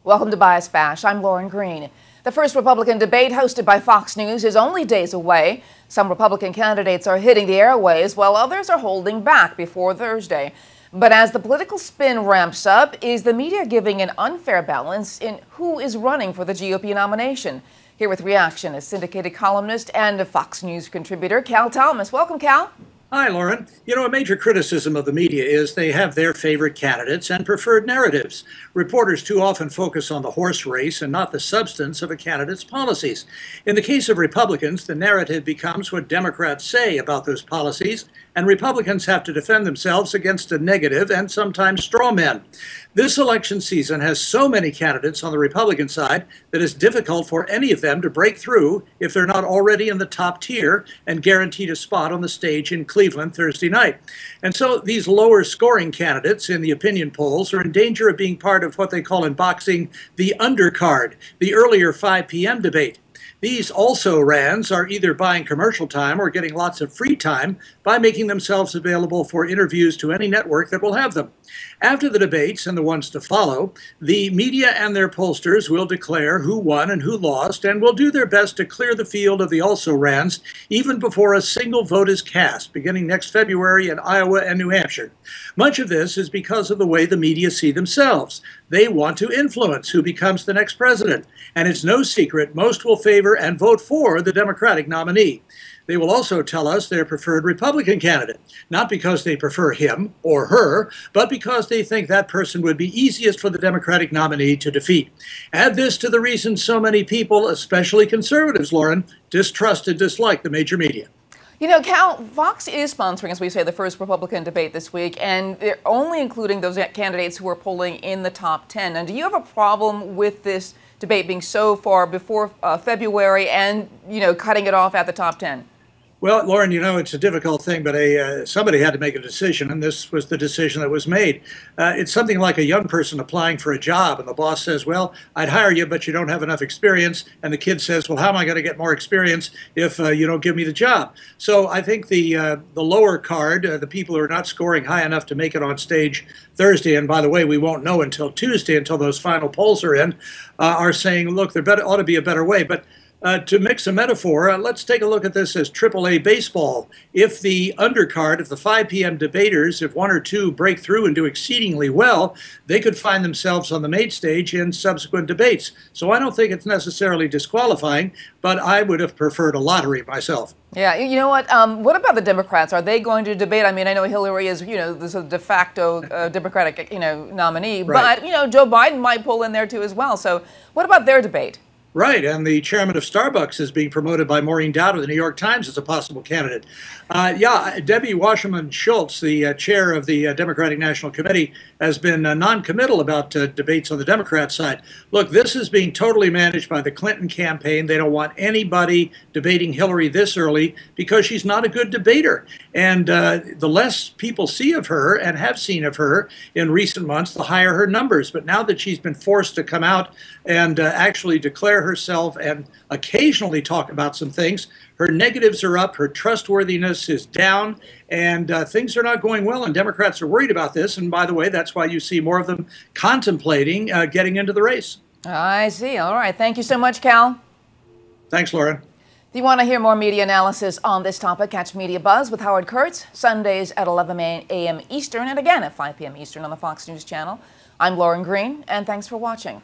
Welcome to Bias Bash. I'm Lauren Green. The first Republican debate hosted by Fox News is only days away. Some Republican candidates are hitting the airways while others are holding back before Thursday. But as the political spin ramps up, is the media giving an unfair balance in who is running for the GOP nomination? Here with reaction is syndicated columnist and Fox News contributor Cal Thomas. Welcome, Cal. Hi, Lauren. You know, a major criticism of the media is they have their favorite candidates and preferred narratives. Reporters too often focus on the horse race and not the substance of a candidate's policies. In the case of Republicans, the narrative becomes what Democrats say about those policies, and Republicans have to defend themselves against a negative and sometimes straw men. This election season has so many candidates on the Republican side that it's difficult for any of them to break through if they're not already in the top tier and guaranteed a spot on the stage in Cleveland Thursday night. And so these lower scoring candidates in the opinion polls are in danger of being part of what they call in boxing the undercard, the earlier 5 p.m. debate. These also-rans are either buying commercial time or getting lots of free time by making themselves available for interviews to any network that will have them. After the debates and the ones to follow, the media and their pollsters will declare who won and who lost and will do their best to clear the field of the also-rans even before a single vote is cast, beginning next February in Iowa and New Hampshire. Much of this is because of the way the media see themselves. They want to influence who becomes the next president, and it's no secret most will favor and vote for the Democratic nominee. They will also tell us their preferred Republican candidate, not because they prefer him or her, but because they think that person would be easiest for the Democratic nominee to defeat. Add this to the reason so many people, especially conservatives, Lauren, distrust and dislike the major media. You know, Cal, Fox is sponsoring, as we say, the first Republican debate this week, and they're only including those candidates who are polling in the top 10. And do you have a problem with this debate being so far before February and, cutting it off at the top 10? Well, Lauren, you know, it's a difficult thing, but somebody had to make a decision, and this was the decision that was made. It's something like a young person applying for a job, and the boss says, well, I'd hire you, but you don't have enough experience. And the kid says, well, how am I going to get more experience if you don't give me the job? So I think the lower card, the people who are not scoring high enough to make it on stage Thursday, and by the way, we won't know until Tuesday, until those final polls are in, are saying, look, there ought to be a better way. But to mix a metaphor, let's take a look at this as AAA baseball. If the undercard, if the 5 p.m. debaters, if one or two break through and do exceedingly well, they could find themselves on the main stage in subsequent debates. So I don't think it's necessarily disqualifying, but I would have preferred a lottery myself. Yeah, you know what? What about the Democrats? Are they going to debate? I mean, I know Hillary is, the de facto Democratic, nominee, right. But, Joe Biden might pull in there too as well. So what about their debate? Right, and the chairman of Starbucks is being promoted by Maureen Dowd of the New York Times as a possible candidate. Debbie Wasserman Schultz, the chair of the Democratic National Committee, has been non-committal about debates on the Democrat side. Look, this is being totally managed by the Clinton campaign. They don't want anybody debating Hillary this early because she's not a good debater. And the less people see of her and have seen of her in recent months, the higher her numbers. But now that she's been forced to come out and actually declare herself and occasionally talk about some things, her negatives are up, her trustworthiness is down, and things are not going well, and Democrats are worried about this. And by the way, that's why you see more of them contemplating getting into the race. I see. All right. Thank you so much, Cal. Thanks, Lauren. If you want to hear more media analysis on this topic, catch Media Buzz with Howard Kurtz, Sundays at 11 a.m. Eastern and again at 5 p.m. Eastern on the Fox News Channel. I'm Lauren Green, and thanks for watching.